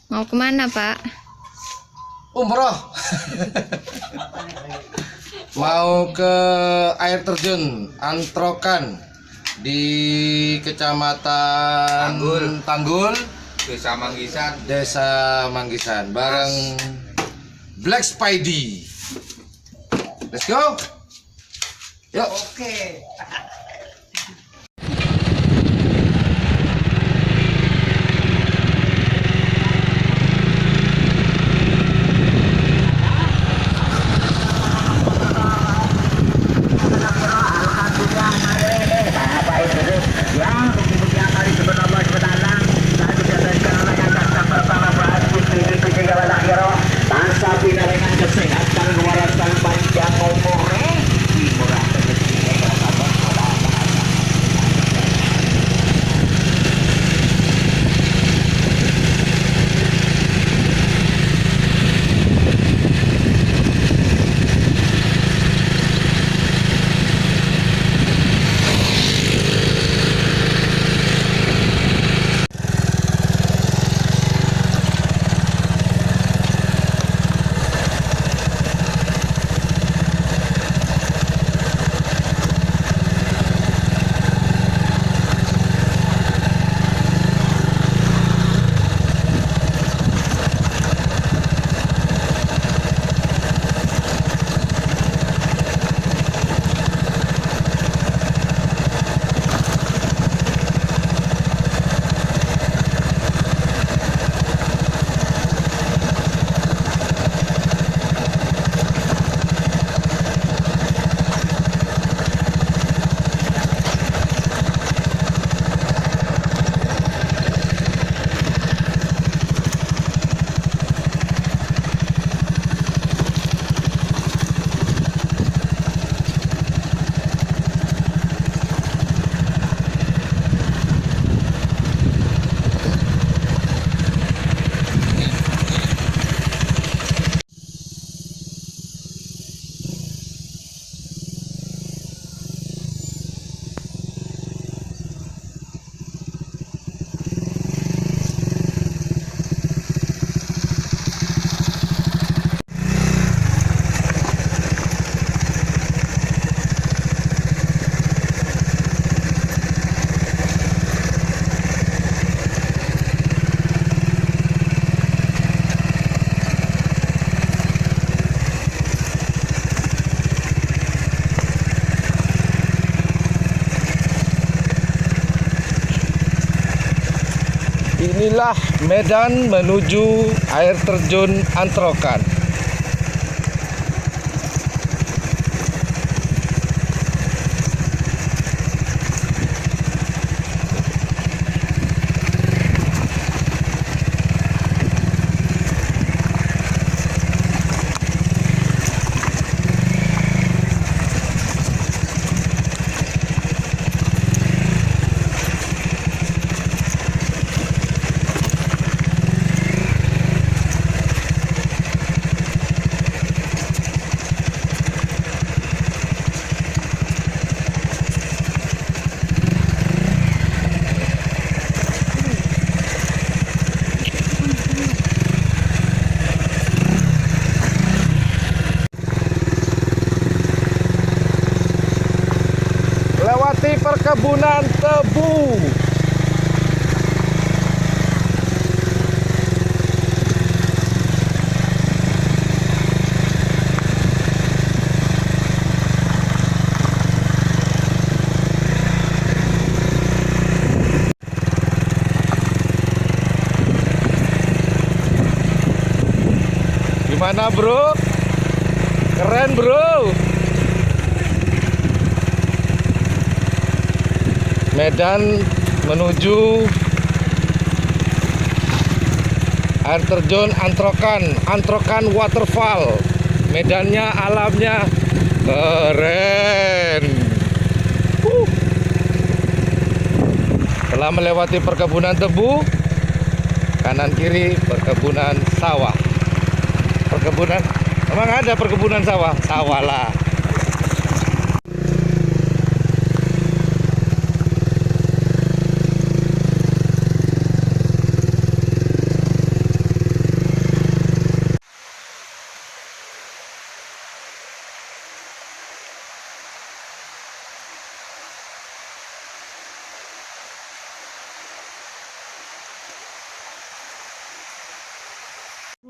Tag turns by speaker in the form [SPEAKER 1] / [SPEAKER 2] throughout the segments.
[SPEAKER 1] Mau kemana, Pak?
[SPEAKER 2] Umroh. Mau ke air terjun Antrokan di Kecamatan Tanggul, Desa Manggisan bareng Black Spidey. Let's go. Yuk.
[SPEAKER 3] Oke.
[SPEAKER 2] Inilah medan menuju air terjun Antrokan. Lewati perkebunan tebu. Gimana, bro? Keren, bro. Medan menuju air terjun Antrokan, Antrokan Waterfall. Medannya, alamnya keren. Setelah melewati perkebunan tebu, kanan kiri perkebunan sawah. Perkebunan, emang ada perkebunan sawah? Sawah lah.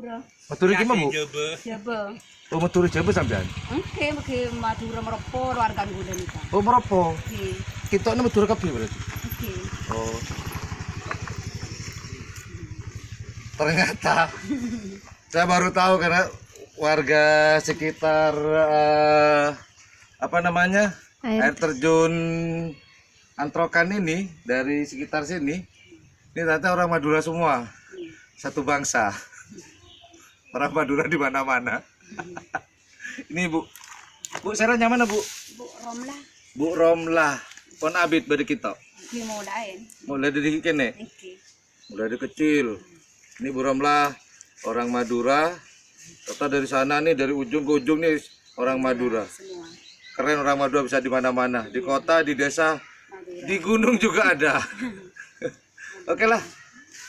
[SPEAKER 1] Madura.
[SPEAKER 2] Madura iki Bu?
[SPEAKER 1] Jaba.
[SPEAKER 2] Oh, Madura Jaba sampean.
[SPEAKER 1] Oke, Madura meropo warga Gudan itu.
[SPEAKER 2] Oh, meropo.
[SPEAKER 1] Oke.
[SPEAKER 2] Kita Madura kabeh berarti.
[SPEAKER 1] Oke.
[SPEAKER 2] Oh. Ternyata saya baru tahu karena warga sekitar apa namanya? Air terjun Antrokan ini dari sekitar sini. Ini ternyata orang Madura semua. Satu bangsa. Orang Madura di mana-mana. Ini Bu. Bu, seranya mana Bu?
[SPEAKER 1] Bu Romlah.
[SPEAKER 2] Bu Romlah. Pon abit bade kita.
[SPEAKER 1] Ki modain.
[SPEAKER 2] Mulai dari kene.
[SPEAKER 1] Oke.
[SPEAKER 2] Mulai dari kecil. Ini Bu Romlah orang Madura. Kata dari sana nih, dari ujung ke ujung nih orang Madura.
[SPEAKER 1] Semua.
[SPEAKER 2] Keren orang Madura, bisa di mana-mana. Di kota, di desa, di gunung juga ada. Oke lah.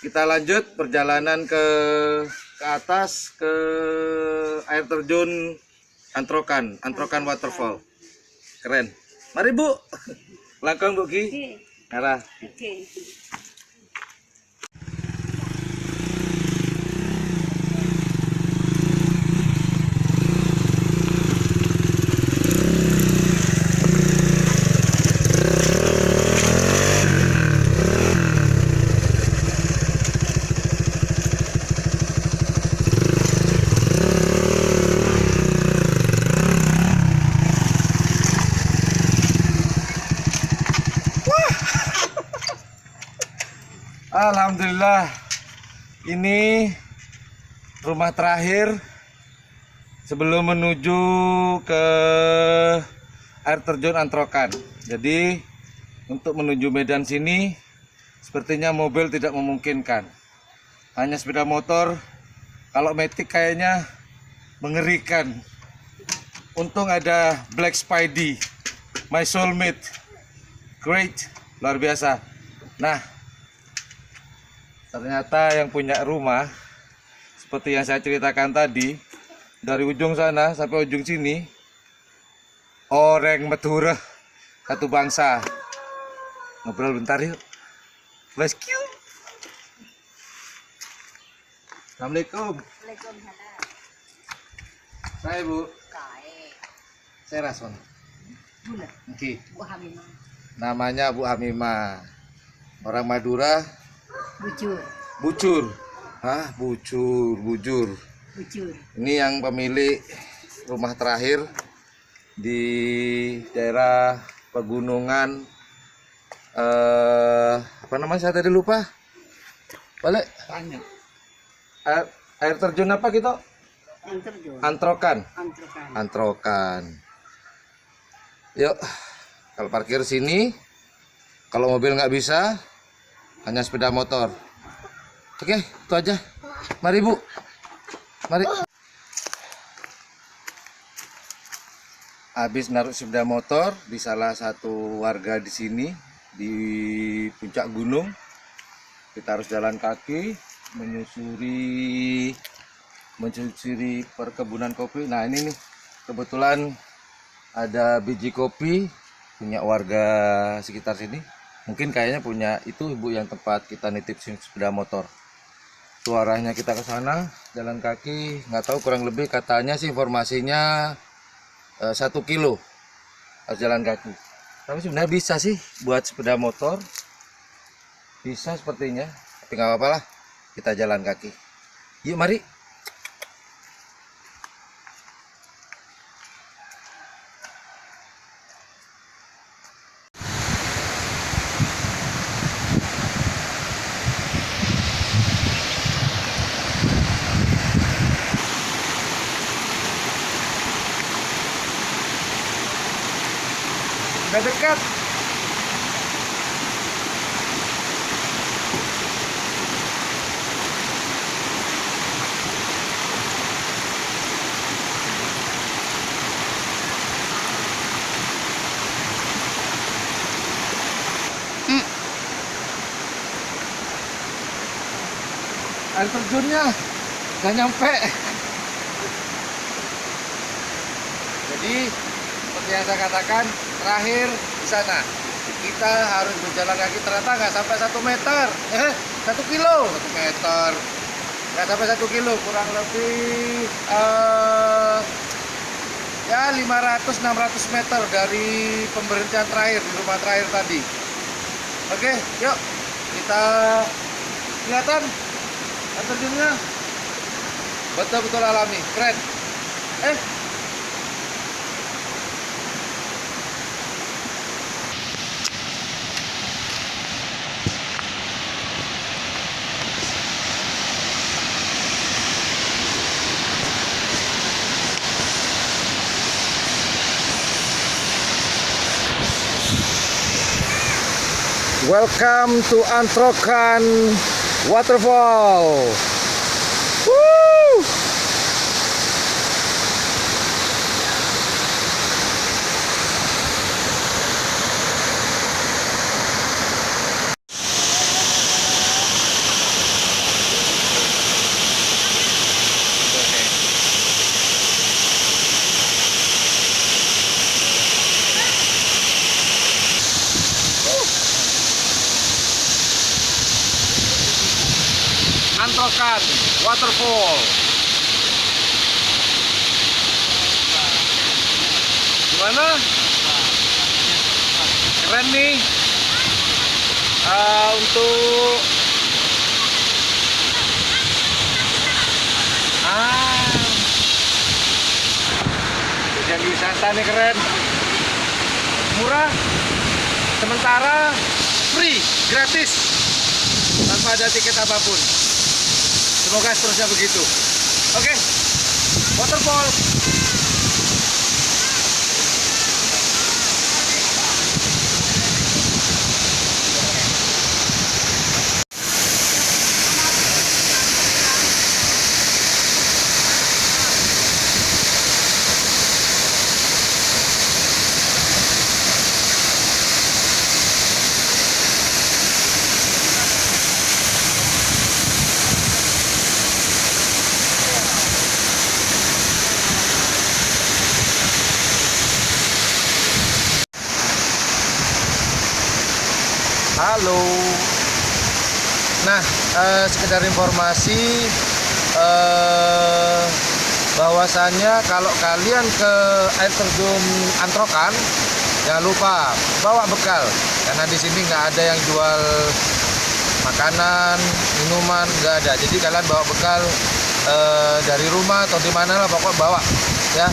[SPEAKER 2] Kita lanjut perjalanan ke atas ke air terjun Antrokan Waterfall. Keren. Mari Bu. Langkang Bu Ki.
[SPEAKER 1] Oke.
[SPEAKER 2] Arah.
[SPEAKER 1] Oke.
[SPEAKER 2] Alhamdulillah, ini rumah terakhir sebelum menuju ke air terjun Antrokan. Jadi untuk menuju medan sini sepertinya mobil tidak memungkinkan, hanya sepeda motor. Kalau metik kayaknya mengerikan. Untung ada Black Spidey, my soulmate, great, luar biasa. Nah, ternyata yang punya rumah seperti yang saya ceritakan tadi, dari ujung sana sampai ujung sini orang Madura, satu bangsa. Ngobrol bentar yuk. Let's go. Assalamualaikum.
[SPEAKER 1] Waalaikumsalam.
[SPEAKER 2] Saya Bu.
[SPEAKER 1] Kae.
[SPEAKER 2] Saya Rason.
[SPEAKER 1] Gula.
[SPEAKER 2] Oke.
[SPEAKER 1] Bu Hamimah.
[SPEAKER 2] Namanya Bu Hamimah. Orang Madura.
[SPEAKER 1] Bujur.
[SPEAKER 2] Bucur. Hah, bujur. Ini yang pemilik rumah terakhir di daerah pegunungan apa namanya, saya tadi lupa. Balik. Air terjun apa kita? Antrokan. Yuk, kalau parkir sini, kalau mobil nggak bisa, hanya sepeda motor. Oke, itu aja. Mari Bu. Mari. Habis naruh sepeda motor di salah satu warga di sini di puncak gunung. Kita harus jalan kaki menyusuri perkebunan kopi. Nah, ini nih kebetulan ada biji kopi punya warga sekitar sini. Mungkin kayaknya punya itu ibu yang tempat kita nitip sepeda motor. Itu arahnya kita ke sana, jalan kaki, nggak tahu, kurang lebih katanya sih informasinya 1 kilo harus jalan kaki. Tapi sebenarnya bisa sih buat sepeda motor, bisa sepertinya. Tapi nggak apa-apa lah, kita jalan kaki. Yuk mari. Udah dekat. Air terjunnya udah nyampe. Jadi seperti yang saya katakan, terakhir di sana kita harus berjalan kaki, ternyata nggak sampai 1 meter, 1 kilo, 1 meter. nggak sampai 1 kilo, kurang lebih ya 500-600 meter dari pemberhentian terakhir di rumah terakhir tadi. Oke, yuk kita kelihatan air terjunnya, betul-betul alami, keren. Welcome to Antrokan Waterfall. Woo! Antrokan Waterfall. Gimana? Keren nih. Untuk jadi wisata nih, keren. Murah. Sementara free, gratis. Tanpa ada tiket apapun. Semoga seterusnya begitu. Oke, waterfall. Halo. Nah, sekedar informasi bahwasannya kalau kalian ke air terjun Antrokan, jangan lupa bawa bekal karena di sini nggak ada yang jual makanan, minuman, nggak ada. Jadi kalian bawa bekal dari rumah atau di mana lah, pokoknya bawa ya.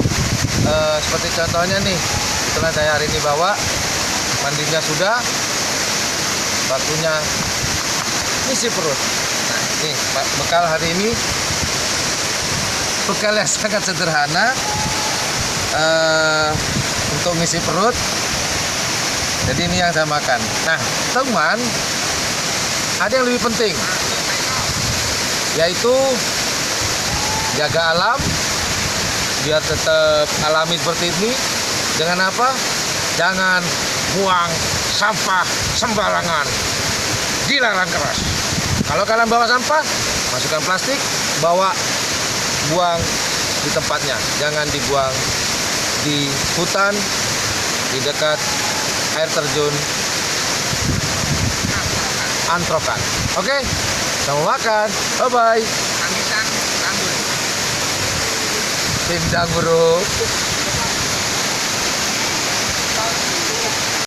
[SPEAKER 2] Seperti contohnya nih, setelah saya hari ini bawa, mandinya sudah, waktunya isi perut. Nah, ini bekal hari ini, bekal yang sangat sederhana untuk ngisi perut. Jadi ini yang saya makan. Nah, teman, ada yang lebih penting, yaitu jaga alam biar tetap alami seperti ini. Dengan apa? Jangan buang sampah sembarangan, dilarang keras. Kalau kalian bawa sampah, masukkan plastik, bawa buang di tempatnya. Jangan dibuang di hutan, di dekat air terjun Antrokan. Oke, selamat makan. Bye-bye. Tindang, bro.